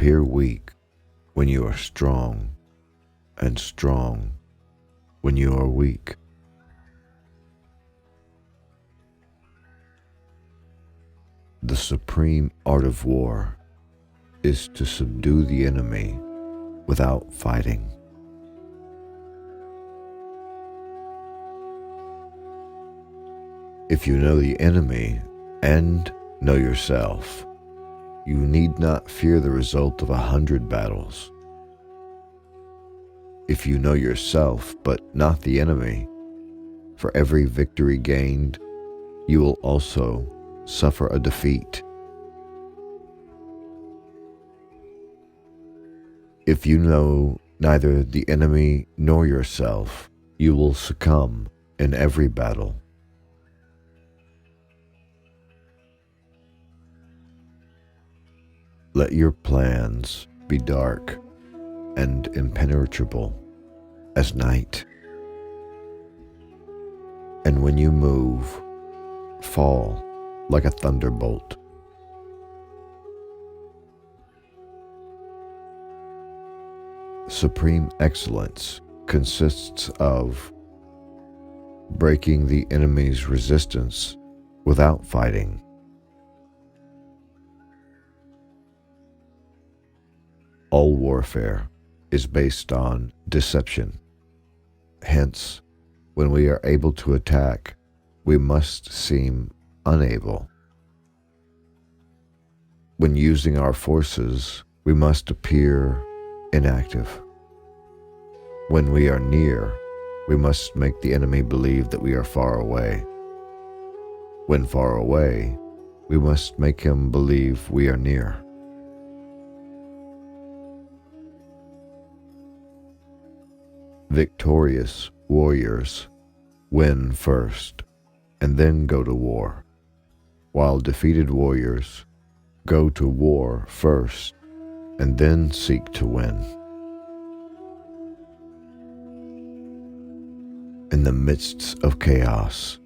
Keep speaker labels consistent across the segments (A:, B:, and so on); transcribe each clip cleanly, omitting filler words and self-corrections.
A: appear weak when you are strong, and strong when you are weak. The supreme art of war is to subdue the enemy without fighting. If you know the enemy and know yourself, you need not fear the result of 100 battles. If you know yourself but not the enemy, for every victory gained, you will also suffer a defeat. If you know neither the enemy nor yourself, you will succumb in every battle. Let your plans be dark and impenetrable as night, and when you move, fall like a thunderbolt. Supreme excellence consists of breaking the enemy's resistance without fighting. All warfare is based on deception. Hence, when we are able to attack, we must seem unable. When using our forces, we must appear inactive. When we are near, we must make the enemy believe that we are far away. When far away, we must make him believe we are near. Victorious warriors win first and then go to war, while defeated warriors go to war first and then seek to win. In the midst of chaos,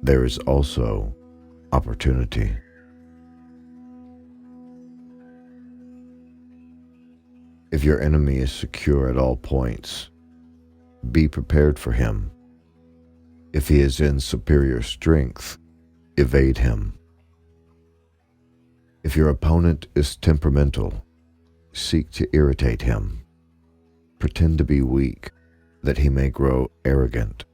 A: there is also opportunity. If your enemy is secure at all points, be prepared for him. If he is in superior strength, evade him. If your opponent is temperamental, seek to irritate him. Pretend to be weak, that he may grow arrogant.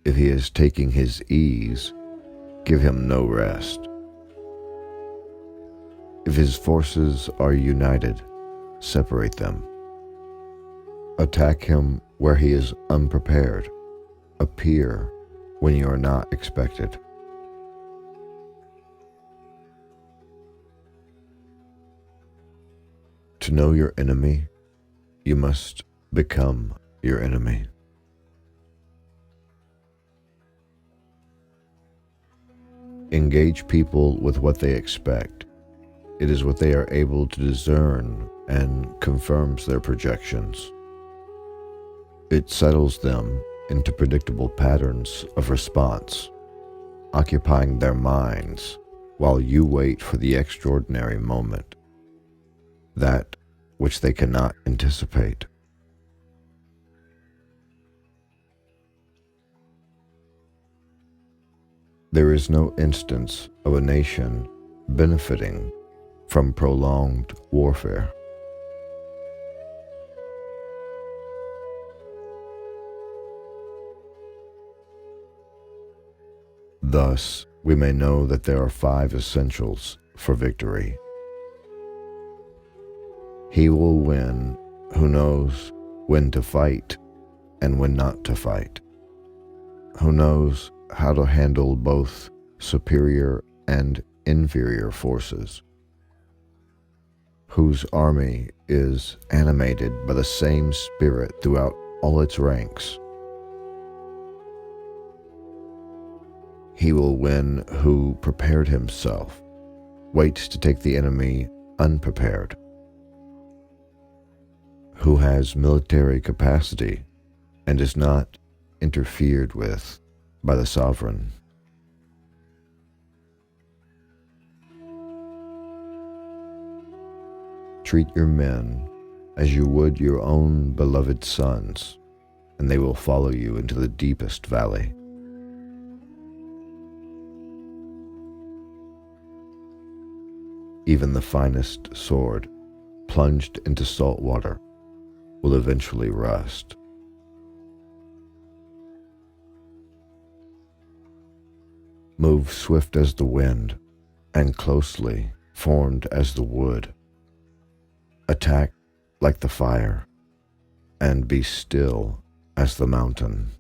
A: If he is taking his ease, give him no rest. If his forces are united, separate them. Attack him where he is unprepared. Appear when you are not expected. To know your enemy, you must become your enemy. Engage people with what they expect. It is what they are able to discern and confirms their projections. It settles them into predictable patterns of response, occupying their minds while you wait for the extraordinary moment, that which they cannot anticipate. There is no instance of a nation benefiting from prolonged warfare. Thus, we may know that there are 5 essentials for victory. He will win who knows when to fight and when not to fight, who knows how to handle both superior and inferior forces, whose army is animated by the same spirit throughout all its ranks. He will win who prepared himself, waits to take the enemy unprepared, who has military capacity and is not interfered with by the sovereign. Treat your men as you would your own beloved sons, and they will follow you into the deepest valley. Even the finest sword, plunged into salt water, will eventually rust. Move swift as the wind, and closely formed as the wood. Attack like the fire, and be still as the mountain.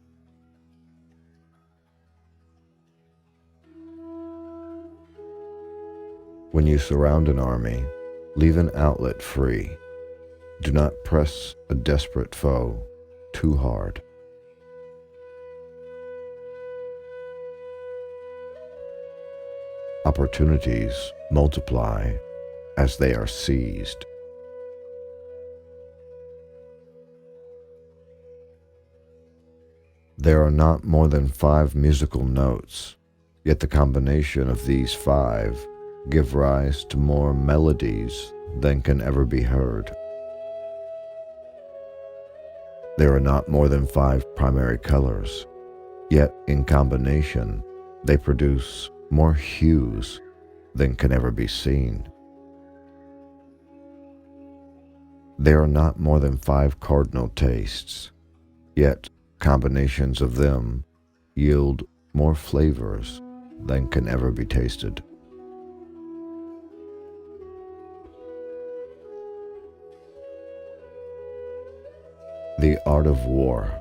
A: When you surround an army, leave an outlet free. Do not press a desperate foe too hard. Opportunities multiply as they are seized. There are not more than 5 musical notes, yet the combination of these 5 give rise to more melodies than can ever be heard. There are not more than 5 primary colors, yet in combination they produce more hues than can ever be seen. There are not more than 5 cardinal tastes, yet combinations of them yield more flavors than can ever be tasted. The art of war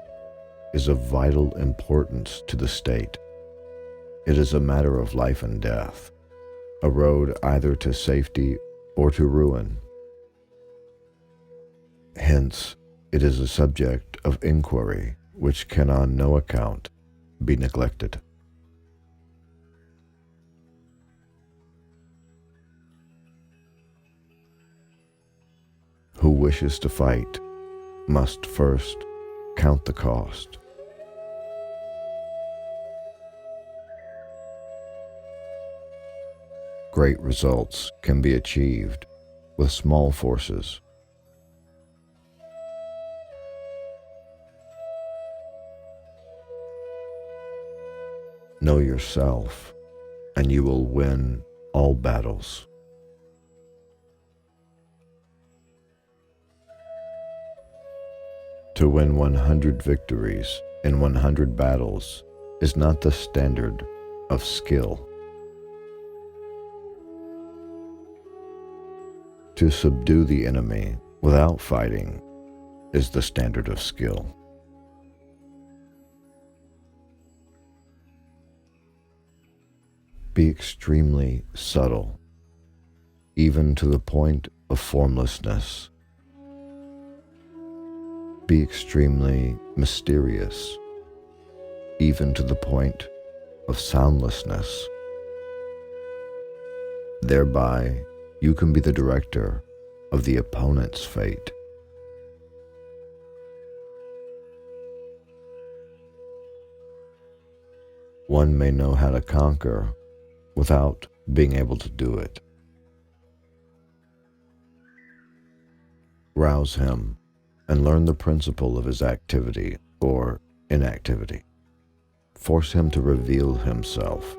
A: is of vital importance to the state. It is a matter of life and death, a road either to safety or to ruin. Hence, it is a subject of inquiry which can on no account be neglected. Who wishes to fight must first count the cost. Great results can be achieved with small forces. Know yourself, and you will win all battles. To win 100 victories in 100 battles is not the standard of skill. To subdue the enemy without fighting is the standard of skill. Be extremely subtle, even to the point of formlessness. Be extremely mysterious, even to the point of soundlessness. Thereby, you can be the director of the opponent's fate. One may know how to conquer without being able to do it. Rouse him and learn the principle of his activity or inactivity. Force him to reveal himself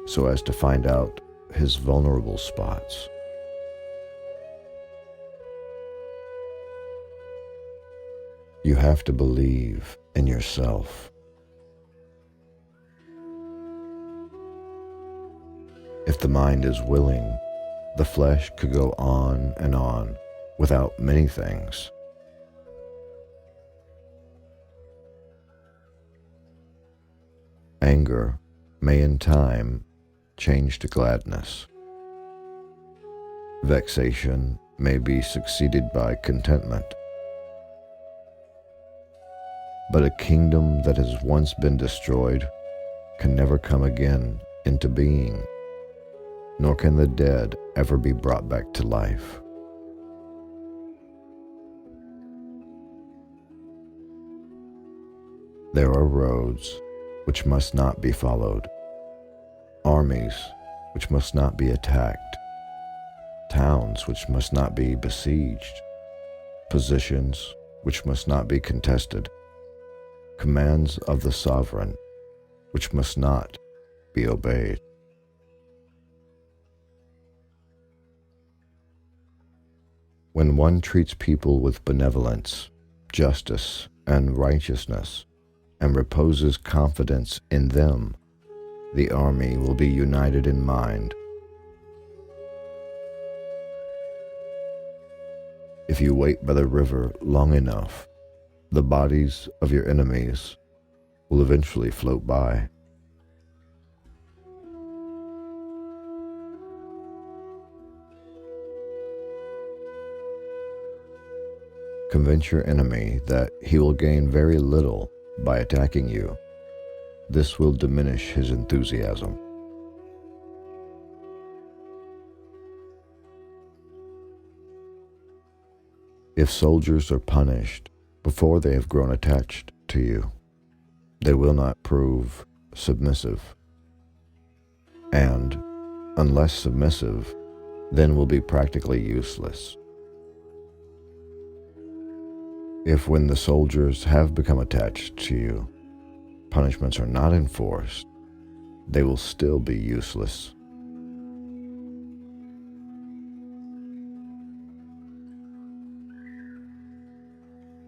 A: so as to find out his vulnerable spots. You have to believe in yourself. If the mind is willing, the flesh could go on and on without many things. Anger may in time change to gladness. Vexation may be succeeded by contentment. But a kingdom that has once been destroyed can never come again into being, nor can the dead ever be brought back to life. There are roads which must not be followed, armies which must not be attacked, towns lands which must not be besieged, positions which must not be contested, commands of the sovereign which must not be obeyed. When one treats people with benevolence, justice, and righteousness, and reposes confidence in them, the army will be united in mind. If you wait by the river long enough, the bodies of your enemies will eventually float by. Convince your enemy that he will gain very little by attacking you. This will diminish his enthusiasm. If soldiers are punished before they have grown attached to you, they will not prove submissive, and, unless submissive, then will be practically useless. If when the soldiers have become attached to you, punishments are not enforced, they will still be useless.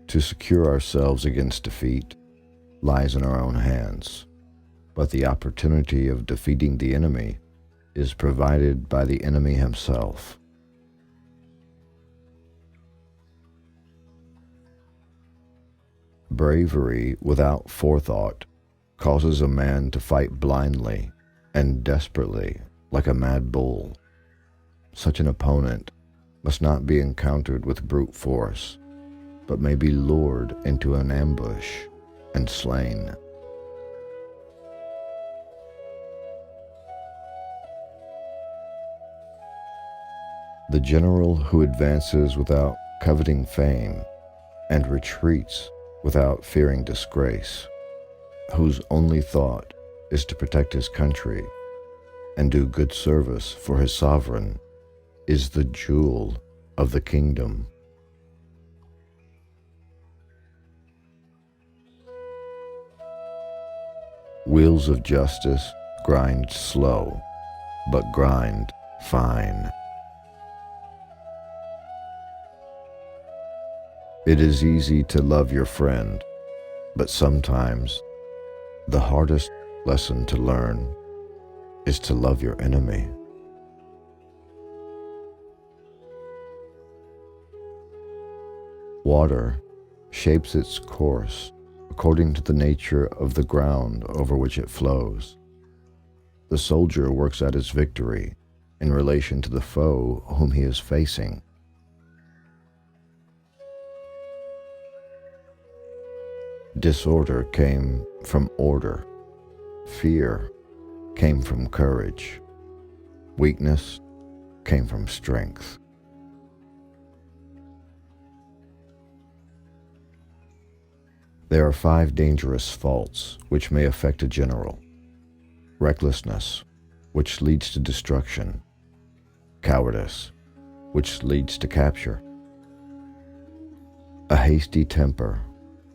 A: To secure ourselves against defeat lies in our own hands, but the opportunity of defeating the enemy is provided by the enemy himself. Bravery without forethought causes a man to fight blindly and desperately like a mad bull. Such an opponent must not be encountered with brute force, but may be lured into an ambush and slain. The general who advances without coveting fame and retreats without fearing disgrace, whose only thought is to protect his country and do good service for his sovereign, is the jewel of the kingdom. Wheels of justice grind slow, but grind fine. It is easy to love your friend, but sometimes the hardest lesson to learn is to love your enemy. Water shapes its course according to the nature of the ground over which it flows. The soldier works out his victory in relation to the foe whom he is facing. Disorder came from order. Fear came from courage. Weakness came from strength. There are 5 dangerous faults which may affect a general: recklessness, which leads to destruction; cowardice, which leads to capture; a hasty temper,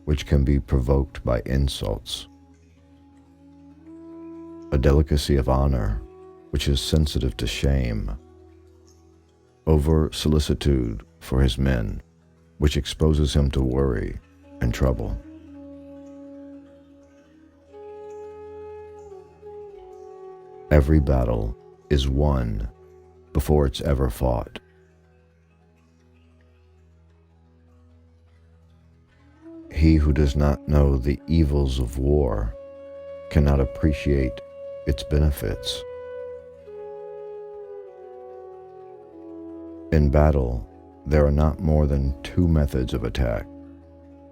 A: which can be provoked by insults; a delicacy of honor, which is sensitive to shame; over solicitude for his men, which exposes him to worry and trouble. Every battle is won before it's ever fought. He who does not know the evils of war cannot appreciate its benefits. In battle, there are not more than 2 methods of attack: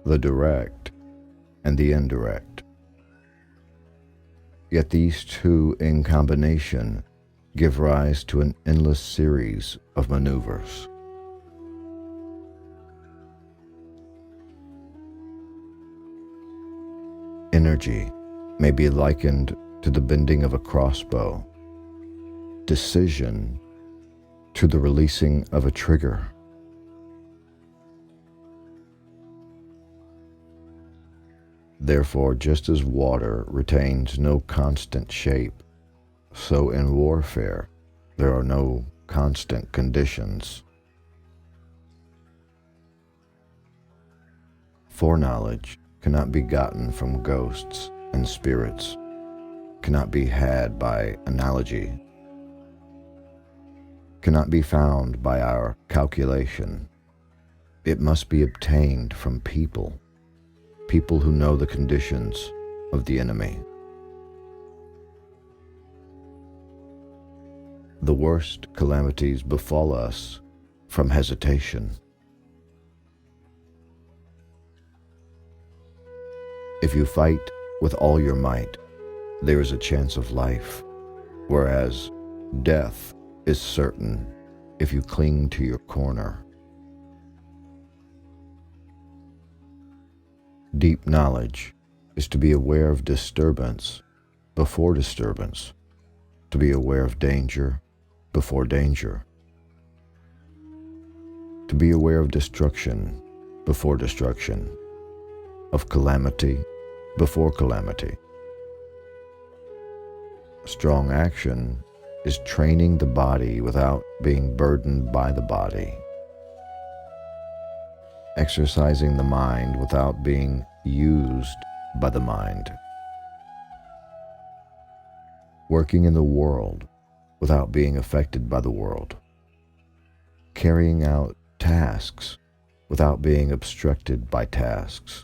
A: the direct and the indirect. Yet these 2 in combination give rise to an endless series of maneuvers. Energy may be likened to the bending of a crossbow, decision to the releasing of a trigger. Therefore, just as water retains no constant shape, so in warfare there are no constant conditions. Foreknowledge cannot be gotten from ghosts and spirits, cannot be had by analogy, cannot be found by our calculation. It must be obtained from people who know the conditions of the enemy. The worst calamities befall us from hesitation. If you fight with all your might, there is a chance of life, whereas death is certain if you cling to your corner. Deep knowledge is to be aware of disturbance before disturbance, to be aware of danger before danger, to be aware of destruction before destruction, of calamity before calamity. Strong action is training the body without being burdened by the body, exercising the mind without being used by the mind, working in the world without being affected by the world, carrying out tasks without being obstructed by tasks.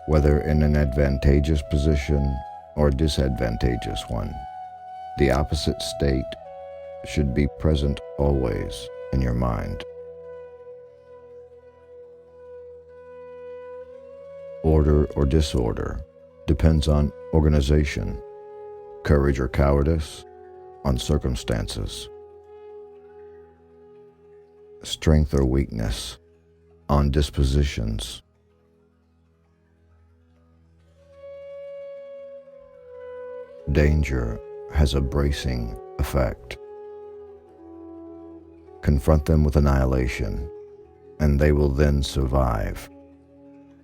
A: Whether in an advantageous position or a disadvantageous one, the opposite state should be present always in your mind. Order or disorder depends on organization, courage or cowardice on circumstances, strength or weakness on dispositions. Danger has a bracing effect. Confront them with annihilation, and they will then survive.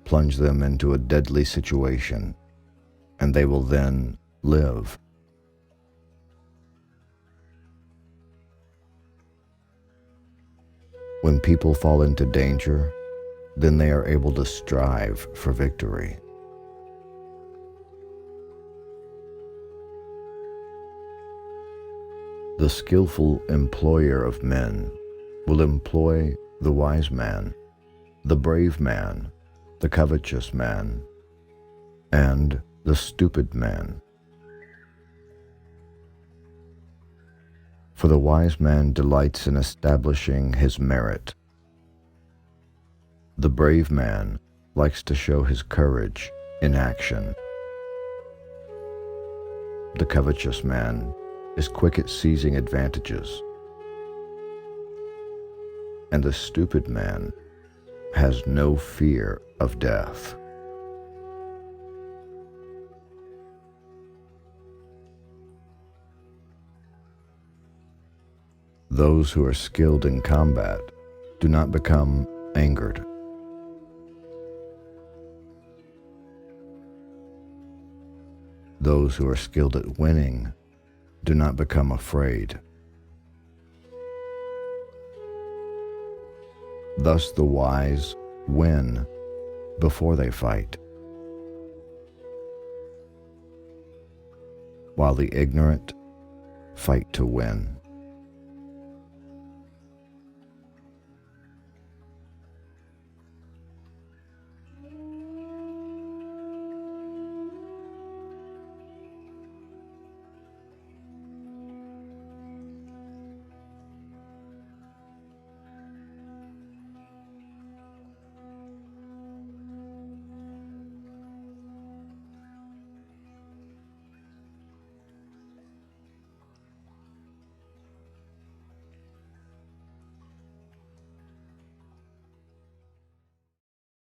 A: Plunge them into a deadly situation, and they will then live. When people fall into danger, then they are able to strive for victory. The skillful employer of men will employ the wise man, the brave man, the covetous man, and the stupid man. For the wise man delights in establishing his merit. The brave man likes to show his courage in action. The covetous man is quick at seizing advantages, and the stupid man has no fear of death. Those who are skilled in combat do not become angered. Those who are skilled at winning do not become afraid. Thus the wise win before they fight, while the ignorant fight to win.